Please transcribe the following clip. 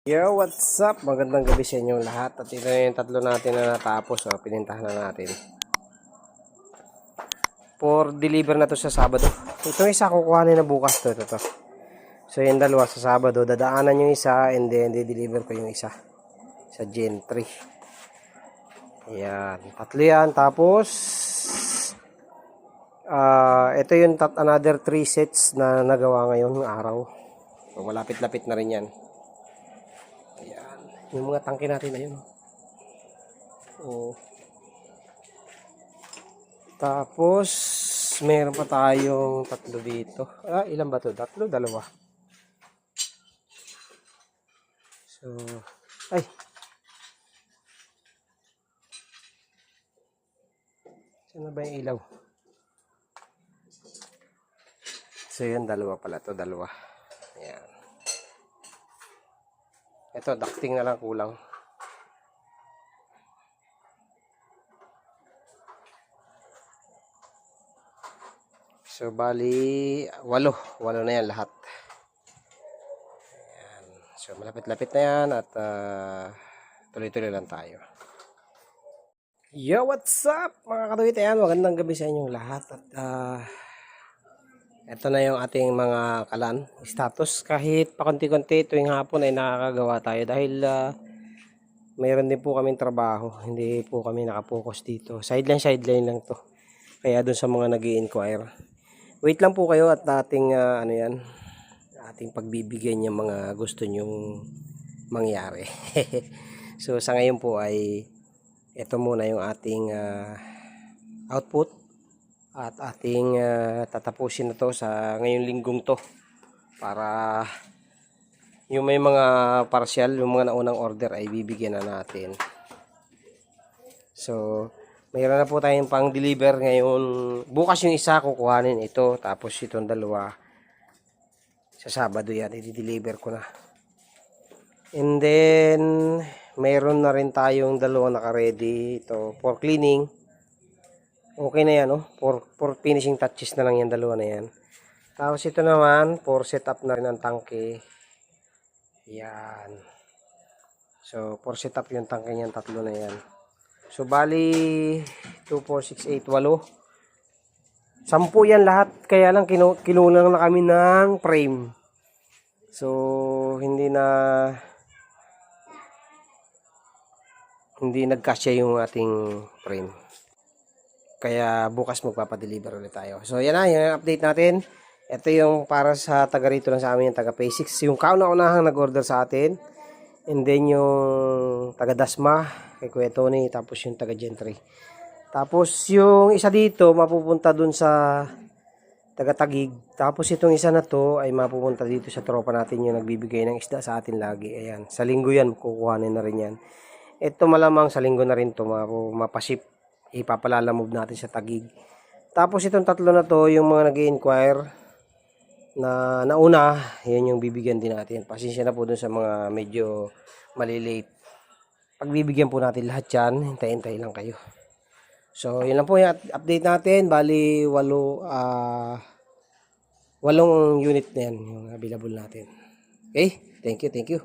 Yo, what's up? Magandang gabi sa inyo lahat. At ito yung tatlo natin na natapos. Pinintahan na natin. For deliver na to sa Sabado. Itong isa kukuhanin na bukas to. Ito. So yung dalawa sa Sabado. Dadaanan yung isa and then di-deliver ko yung isa. Sa Gen 3. Ayan. Tatlo yan. Tapos ito yung another 3 sets na nagawa ngayon ng araw. So malapit-lapit na rin yan. Yung mga tangke natin ayun. Oh. Tapos meron pa tayong tatlo dito. Ilan ba 'to? Tatlo, dalawa. So, ay. Saan na ba yung ilaw? So, yun, dalawa pala 'to, dalawa. Ayan. Ito, ducting na lang kulang. So, bali, 8 na yan lahat. Ayan. So, malapit-lapit na yan at tuloy-tuloy lang tayo. Yo, what's up mga katuwit? Ayan, magandang gabi sa inyong lahat. At ito na yung ating mga kalan status. Kahit pakunti-kunti tuwing hapon ay nakakagawa tayo dahil mayroon din po kaming trabaho. Hindi po kami nakapokus dito. Sideline lang to. Kaya dun sa mga nag-i-inquire. Wait lang po kayo at ating ating pagbibigyan yung mga gusto nyong mangyari. So sa ngayon po ay ito muna yung ating output. At ating tatapusin na to sa ngayong linggong to para yung may mga partial, yung mga naunang order ay bibigyan na natin. So mayroon na po tayong pang deliver ngayon. Bukas yung isa kukuhanin ito, tapos itong dalawa sa Sabado yan i-deliver ko na. And then mayroon na rin tayong dalawang naka-ready ito for cleaning. Okay na yan, for finishing touches na lang yan, dalawa na yan. Tapos ito naman, for setup na rin ang tangke. Yan. So, for setup yung tangke niyan, tatlo na yan. So, bali, 2, 4, 6, 8, 8. 10 yan lahat, kaya lang kinulang na kami ng frame. So, hindi nagkasya yung ating frame. Kaya bukas magpapadeliver ulit tayo. So yan na yung update natin. Ito yung para sa taga rito lang sa amin, yung taga P6. Yung kauna-unahang nag-order sa atin. And then yung taga Dasma, kay Kuya Tony. Tapos yung taga Gentry. Tapos yung isa dito, mapupunta dun sa taga Tagig. Tapos itong isa na to ay mapupunta dito sa tropa natin yung nagbibigay ng isda sa atin lagi. Ayan. Sa linggo yan, kukuhanin na rin yan. Ito malamang sa linggo na rin to mapaship. Ipapalalamove natin sa Tagig. Tapos itong tatlo na to, yung mga nag-i-inquire na nauna, yan yung bibigyan din natin. Pasensya na po dun sa mga medyo malilate. Pagbibigyan po natin lahat yan, hintay-hintay lang kayo. So, yun lang po yung update natin. Bali, 8 unit na yan yung available natin. Okay? Thank you.